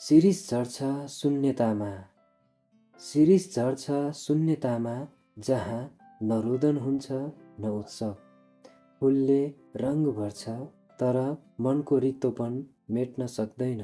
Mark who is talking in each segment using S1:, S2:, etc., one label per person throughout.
S1: शिरीष झर्छ शून्यतामा, शिरीष झर्छ शून्यतामा, जहाँ न रुदन हुन्छ न उत्सव। फुलले रङ भर्छ तर मनको रित्तोपन मेट्न सक्दैन।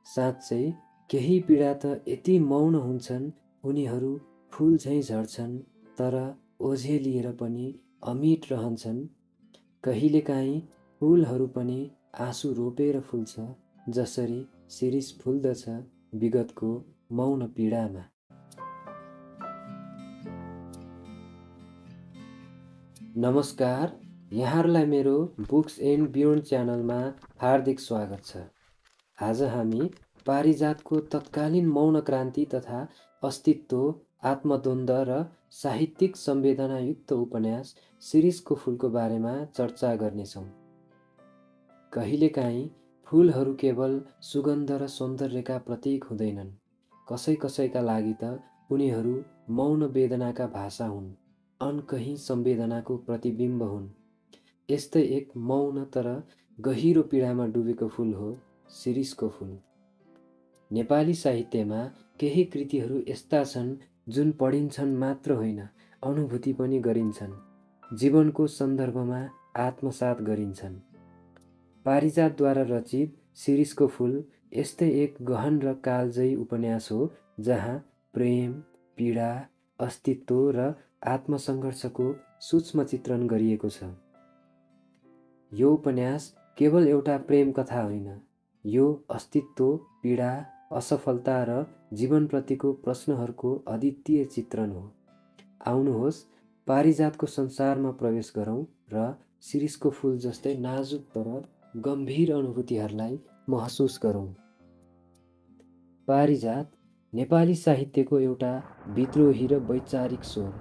S1: साँच्चै केही पीडा त यति मौन हुन्छन्, उनीहरू फुल झैँ झर्छन् तर ओझेलिएर पनि अमिट रहन्छन्। कहिलेकाहीँ फुलहरू पनि आँसु रोपेर फुल्छ, जसरी शिरीष फुल्दछ विगतको मौन पीडामा। नमस्कार, यहाँहरूलाई मेरो बुक्स एन्ड बियोन्ड च्यानलमा हार्दिक स्वागत छ। आज हामी पारिजातको तत्कालीन मौन क्रान्ति तथा अस्तित्व, आत्मद्वन्द्व र साहित्यिक संवेदनायुक्त उपन्यास शिरीषको फुलको बारेमा चर्चा गर्नेछौँ। कहिलेकाहीँ फुलहरू केवल सुगन्ध र सौन्दर्यका प्रतीक हुँदैनन्, कसैका लागि त उनीहरू मौन वेदनाका भाषा हुन्, अनकही संवेदनाको प्रतिबिम्ब हुन्। यस्तै एक मौन तर गहिरो पीडामा डुबेको फुल हो शिरीषको फुल। नेपाली साहित्यमा केही कृतिहरू यस्ता छन् जुन पढिन्छन् मात्र होइन, अनुभूति पनि गरिन्छन्, जीवनको सन्दर्भमा आत्मसात गरिन्छन्। पारिजातद्वारा रचित शिरीषको फुल यस्तै एक गहन र कालजयी उपन्यास हो, जहाँ प्रेम, पीडा, अस्तित्व र आत्मसङ्घर्षको सूक्ष्म चित्रण गरिएको छ। यो उपन्यास केवल एउटा प्रेम कथा होइन, यो अस्तित्व, पीडा, असफलता र जीवनप्रतिको प्रश्नहरूको अद्वितीय चित्रण हो। आउनुहोस् पारिजातको संसारमा प्रवेश गरौँ र शिरीषको फुल जस्तै नाजुक तर गम्भीर अनुभूतिहरूलाई महसुस गरौँ। पारिजात नेपाली साहित्यको एउटा विद्रोही र वैचारिक स्वर,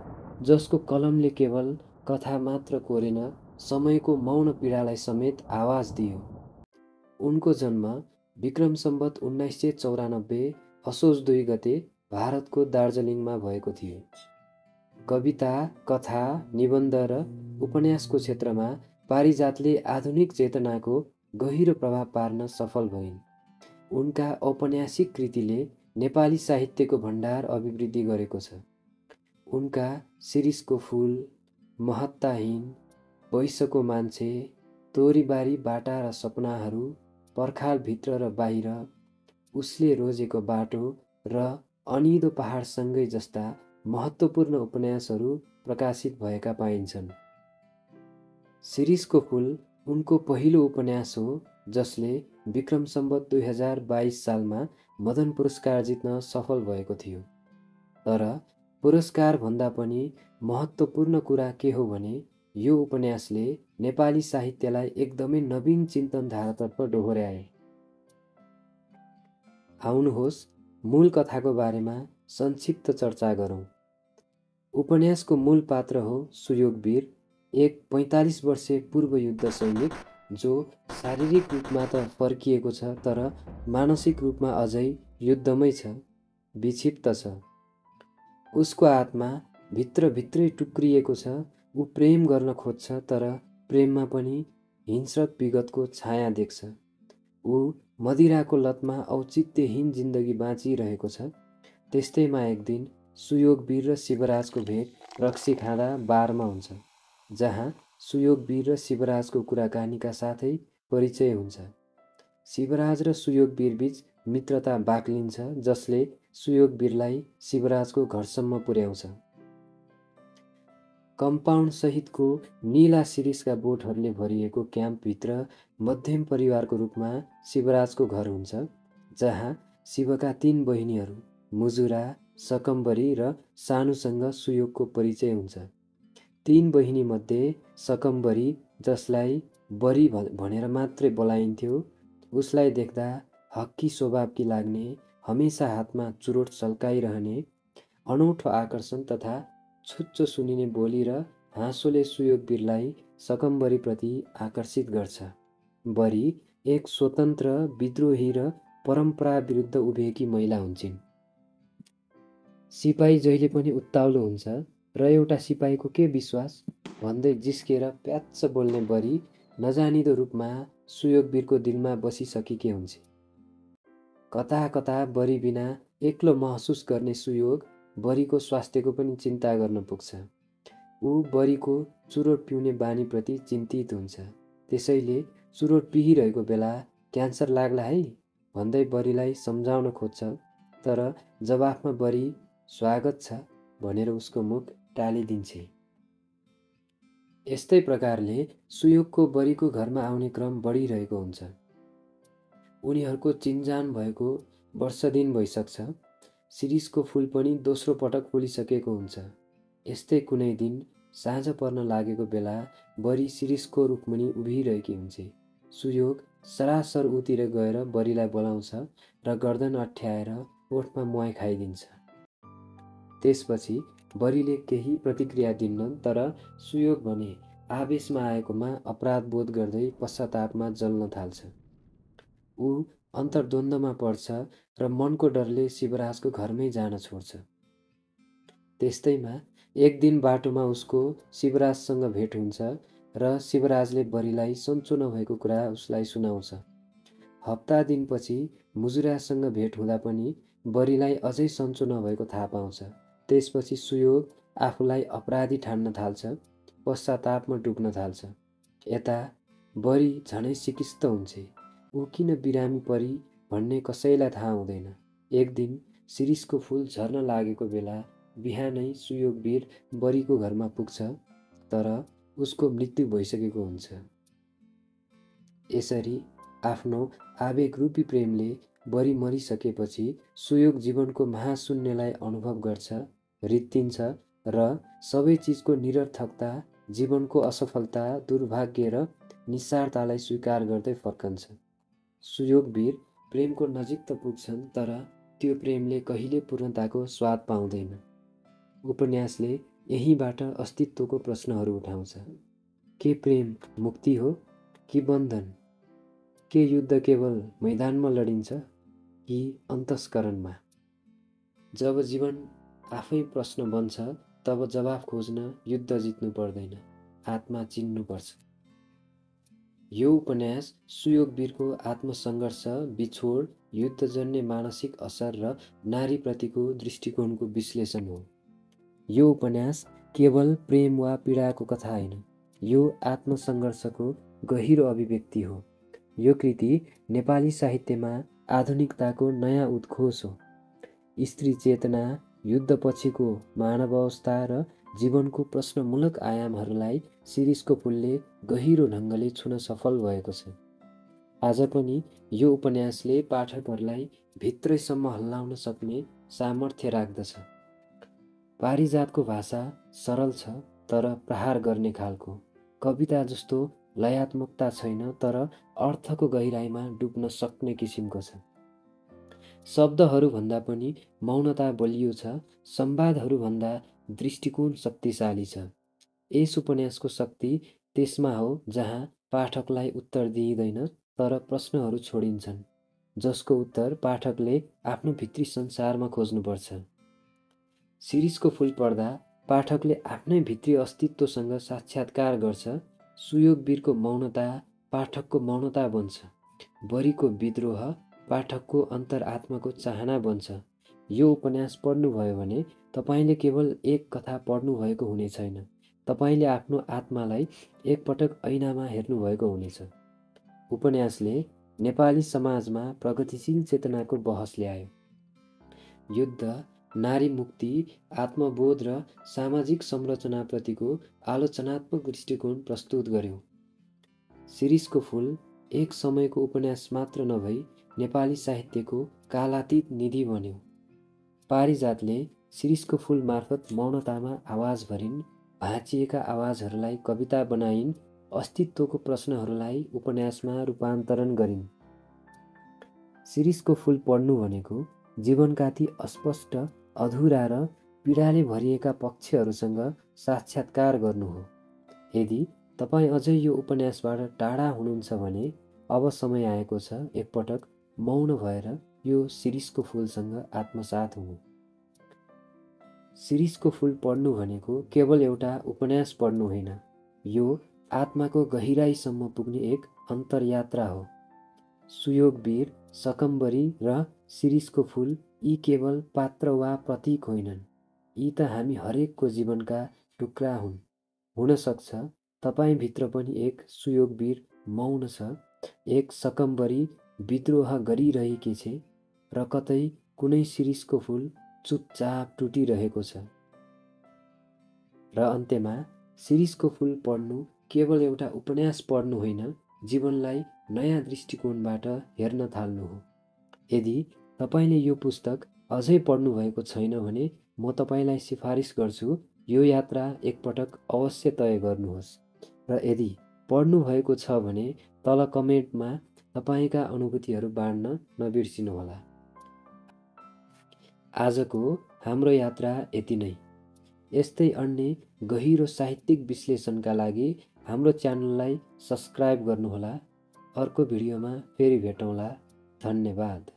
S1: जसको कलमले केवल कथा मात्र कोरेन, समयको मौन पीडालाई समेत आवाज दियो। उनको जन्म विक्रम सम्वत 1994 असोज 2 गते भारतको दार्जिलिङमा भएको थियो। कविता, कथा, निबन्ध र उपन्यासको क्षेत्रमा पारिजातले आधुनिक चेतनाको गहिरो प्रभाव पार्न सफल भइन्। उनका औपन्यासिक कृतिले नेपाली साहित्यको भण्डार अभिवृद्धि गरेको छ। उनका शिरीषको फुल, महत्ताहीन, वैशको मान्छे, तोरीबारी बाटा र सपनाहरू, पर्खालभित्र र बाहिर, उसले रोजेको बाटो र अनिदो पहाडसँगै जस्ता महत्त्वपूर्ण उपन्यासहरू प्रकाशित भएका पाइन्छन्। शिरीषको फुल उनको पहिलो उपन्यास हो, जसले विक्रम सम्वत 2022 सालमा मदन पुरस्कार जित्न सफल भएको थियो। तर पुरस्कार भन्दा पनि महत्त्वपूर्ण कुरा के हो भने यो उपन्यासले नेपाली साहित्यलाई एकदमै नवीन चिन्तन धारातर्फ डोहोर्याए। आउनुहोस् मूल कथाको बारेमा संक्षिप्त चर्चा गरौँ। उपन्यासको मूल पात्र हो सुयोगवीर, एक 45 वर्षीय पूर्व युद्ध सैनिक जो शारीरिक रूपमा त फर्किएको छ तर मानसिक रूपमा अझै युद्धमै छ, विक्षिप्त छ। उसको आत्मा भित्रभित्रै टुक्रिएको छ। ऊ प्रेम गर्न खोज्छ तर प्रेममा पनि हिंस्रक विगतको छाया देख्छ। ऊ मदिराको लतमा औचित्यहीन जिन्दगी बाँचिरहेको छ। त्यस्तैमा एक दिन सुयोगवीर र शिवराजको भेट रक्सी खाँदा बारमा हुन्छ, जहाँ सुयोगवीर र शिवराजको कुराकानीका साथै परिचय हुन्छ। शिवराज र सुयोगवीर बीच मित्रता बाक्लिन्छ, जसले सुयोगवीरलाई शिवराजको घरसम्म पुर्याउँछ। कम्पाउन्ड सहितको नीला शिरीषका बोटहरूले भरिएको क्याम्पभित्र मध्यम परिवारको रूपमा शिवराजको घर हुन्छ, जहाँ शिवका 3 बहिनीहरू मुजुरा, सकम्बरी र सानुसँग सुयोगको परिचय हुन्छ। 3 बहिनीमध्ये सकम्बरी, जसलाई बरी भनेर मात्रै बोलाइन्थ्यो, उसलाई देख्दा हक्की स्वभावकी लाग्ने, हमेसा हातमा चुरोट सल्काइरहने, अनौठो आकर्षण तथा छुच्चो सुनिने बोली र हाँसोले सुयोगवीरलाई सकम्बरीप्रति आकर्षित गर्छ। बरी एक स्वतन्त्र, विद्रोही र परम्परा विरुद्ध उभिएकी महिला हुन्छिन्। सिपाही जहिले पनि उत्ताउलो हुन्छ र एउटा सिपाहीको के विश्वास भन्दै जिस्केर प्याच्च बोल्ने बरी नजानिदो रूपमा सुयोगवीरको दिलमा बसिसकेकी हुन्छ। कता कता बरी बिना एक्लो महसुस गर्ने सुयोग बरीको स्वास्थ्यको पनि चिन्ता गर्न पुग्छ। ऊ बरीको चुरोट पिउने बानीप्रति चिन्तित हुन्छ। त्यसैले चुरोट पिहिरहेको बेला क्यान्सर लाग्ला है भन्दै बरीलाई सम्झाउन खोज्छ, तर जवाफमा बरी स्वागत छ भनेर उसको मुख टालिदिन्छे। यस्तै प्रकारले सुयोगको बरीको घरमा आउने क्रम बढिरहेको हुन्छ। उनीहरूको चिन्जान भएको वर्ष दिन भइसक्छ। शिरीषको फुल पनि दोस्रो पटक फुलिसकेको हुन्छ। यस्तै कुनै दिन साँझ पर्न लागेको बेला बरी शिरीषको रुखमुनि उभिरहेकी हुन्छे। सुयोग सरासर उतिर गएर बरीलाई बोलाउँछ र गर्दन अठ्याएर ओठमा मुहाई खाइदिन्छ। त्यसपछि बरीले केही प्रतिक्रिया दिन्नन्, तर सुयोग भने आवेशमा आएकोमा अपराध बोध गर्दै पश्चातापमा जल्न थाल्छ। ऊ अन्तर्द्वन्द्वमा पर्छ र मनको डरले शिवराजको घरमै जान छोड्छ। त्यस्तैमा एक दिन बाटोमा उसको शिवराजसँग भेट हुन्छ र शिवराजले बरीलाई सन्चो नभएको कुरा उसलाई सुनाउँछ। हप्ता दिनपछि मुजुरासँग भेट हुँदा पनि बरीलाई अझै सन्चो नभएको थाहा पाउँछ। त्यसपछि सुयोग आफूलाई अपराधी ठान्न थाल्छ, पश्चातापमा डुब्न थाल्छ। यता बरी झनै सिकिस्त हुन्छ। ऊ किन बिरामी परी भन्ने कसैलाई थाहा हुँदैन। एक दिन शिरीषको फुल झर्न लागेको बेला बिहानै सुयोगवीर बरीको घरमा पुग्छ, तर उसको मृत्यु भइसकेको हुन्छ। यसरी आफ्नो आवेगरूपी प्रेमले बरी मरिसकेपछि सुयोग जीवनको महाशून्यलाई अनुभव गर्छ, रित्तिन्छ र सबै चिजको निरर्थकता, जीवनको असफलता, दुर्भाग्य र निस्सारतालाई स्वीकार गर्दै फर्कन्छ। सुयोगवीर प्रेमको नजिक त पुग्छन्, तर त्यो प्रेमले कहिले पूर्णताको स्वाद पाउँदैन। उपन्यासले यहीँबाट अस्तित्वको प्रश्नहरू उठाउँछ। के प्रेम मुक्ति हो कि बन्धन? के युद्ध केवल मैदानमा लडिन्छ कि अन्तस्करणमा? जब जीवन आफै प्रश्न बन्छ, तब जवाफ खोज्न युद्ध जित्नु पर्दैन, आत्मा चिन्नुपर्छ। यो उपन्यास सुयोगवीरको आत्मसङ्घर्ष, बिछोड, युद्धजन्य मानसिक असर र नारीप्रतिको दृष्टिकोणको विश्लेषण हो। यो उपन्यास केवल प्रेम वा पीडाको कथा होइन, यो आत्मसङ्घर्षको गहिरो अभिव्यक्ति हो। यो कृति नेपाली साहित्यमा आधुनिकताको नयाँ उद्घोष हो। स्त्री चेतना, युद्धपछिको मानव अवस्था र जीवनको प्रश्नमूलक आयामहरूलाई शिरीषको फुलले गहिरो ढङ्गले छुन सफल भएको छ। आज पनि यो उपन्यासले पाठकहरूलाई भित्रैसम्म हल्लाउन सक्ने सामर्थ्य राख्दछ। पारिजातको भाषा सरल छ, तर प्रहार गर्ने खालको। कविता जस्तो लयात्मकता छैन, तर अर्थको गहिराइमा डुब्न सक्ने किसिमको छ। शब्दहरूभन्दा पनि मौनता बलियो छ, संवादहरूभन्दा दृष्टिकोण शक्तिशाली छ। यस उपन्यासको शक्ति त्यसमा हो जहाँ पाठकलाई उत्तर दिइँदैन, तर प्रश्नहरू छोडिन्छन्, जसको उत्तर पाठकले आफ्नो भित्री संसारमा खोज्नुपर्छ। शिरीषको फुल पढ्दा पाठकले आफ्नै भित्री अस्तित्वसँग साक्षात्कार गर्छ। सुयोगवीरको मौनता पाठकको मौनता बन्छ। बरीको विद्रोह पाठकको अन्तरआत्माको चाहना बन्छ। यो उपन्यास पढ्नुभयो भने तपाईँले केवल एक कथा पढ्नुभएको हुने छैन, तपाईँले आफ्नो आत्मालाई एकपटक ऐनामा हेर्नुभएको हुनेछ। उपन्यासले नेपाली समाजमा प्रगतिशील चेतनाको बहस ल्यायो। युद्ध, नारी मुक्ति, आत्मबोध र सामाजिक संरचनाप्रतिको आलोचनात्मक दृष्टिकोण प्रस्तुत गर्यो। शिरीषको फुल एक समयको उपन्यास मात्र नभई नेपाली साहित्यको कालातीत निधि बन्यो। पारिजातले शिरीषको फुल मार्फत मौनतामा आवाज भरिन्, भाँचिएका आवाजहरूलाई कविता बनाइन्, अस्तित्वको प्रश्नहरूलाई उपन्यासमा रूपान्तरण गरिन्। शिरीषको फुल पढ्नु भनेको जीवनका ती अस्पष्ट, अधुरा र पीडाले भरिएका पक्षहरूसँग साक्षात्कार गर्नु हो। यदि तपाईँ अझै यो उपन्यासबाट टाढा हुनुहुन्छ भने अब समय आएको छ एकपटक मौन भएर यो शिरीषको फुलसँग आत्मसात हुनु। शिरीषको फुल पढ्नु भनेको केवल एउटा उपन्यास पढ्नु होइन, यो आत्माको गहिराईसम्म पुग्ने एक अन्तर्यात्रा हो। सुयोगवीर, सकम्बरी र शिरीषको फुल यी केवल पात्र वा प्रतीक होइनन्, यी त हामी हरेकको जीवनका टुक्रा हुन्। हुन सक्छ तपाईँभित्र पनि एक सुयोगवीर मौन छ, एक सकम्बरी विद्रोह गरिरहेकी छे र कतै कुनै शिरीषको फुल चुपचाप टुटिरहेको छ। र अन्त्यमा शिरीषको फुल पढ्नु केवल एउटा उपन्यास पढ्नु होइन, जीवनलाई नयाँ दृष्टिकोणबाट हेर्न थाल्नु हो। यदि तपाईँले यो पुस्तक अझै पढ्नु भएको छैन भने म तपाईँलाई सिफारिस गर्छु यो यात्रा एकपटक अवश्य तय गर्नुहोस्। र यदि पढ्नु भएको छ भने तल कमेन्टमा तपाईँका अनुभूतिहरू बाँड्न नबिर्सिनुहोला। आजको हाम्रो यात्रा यति नै। यस्तै अन्य गहिरो साहित्यिक विश्लेषणका लागि हाम्रो च्यानललाई सब्स्क्राइब गर्नुहोला। अर्को भिडियोमा फेरि भेटौँला। धन्यवाद।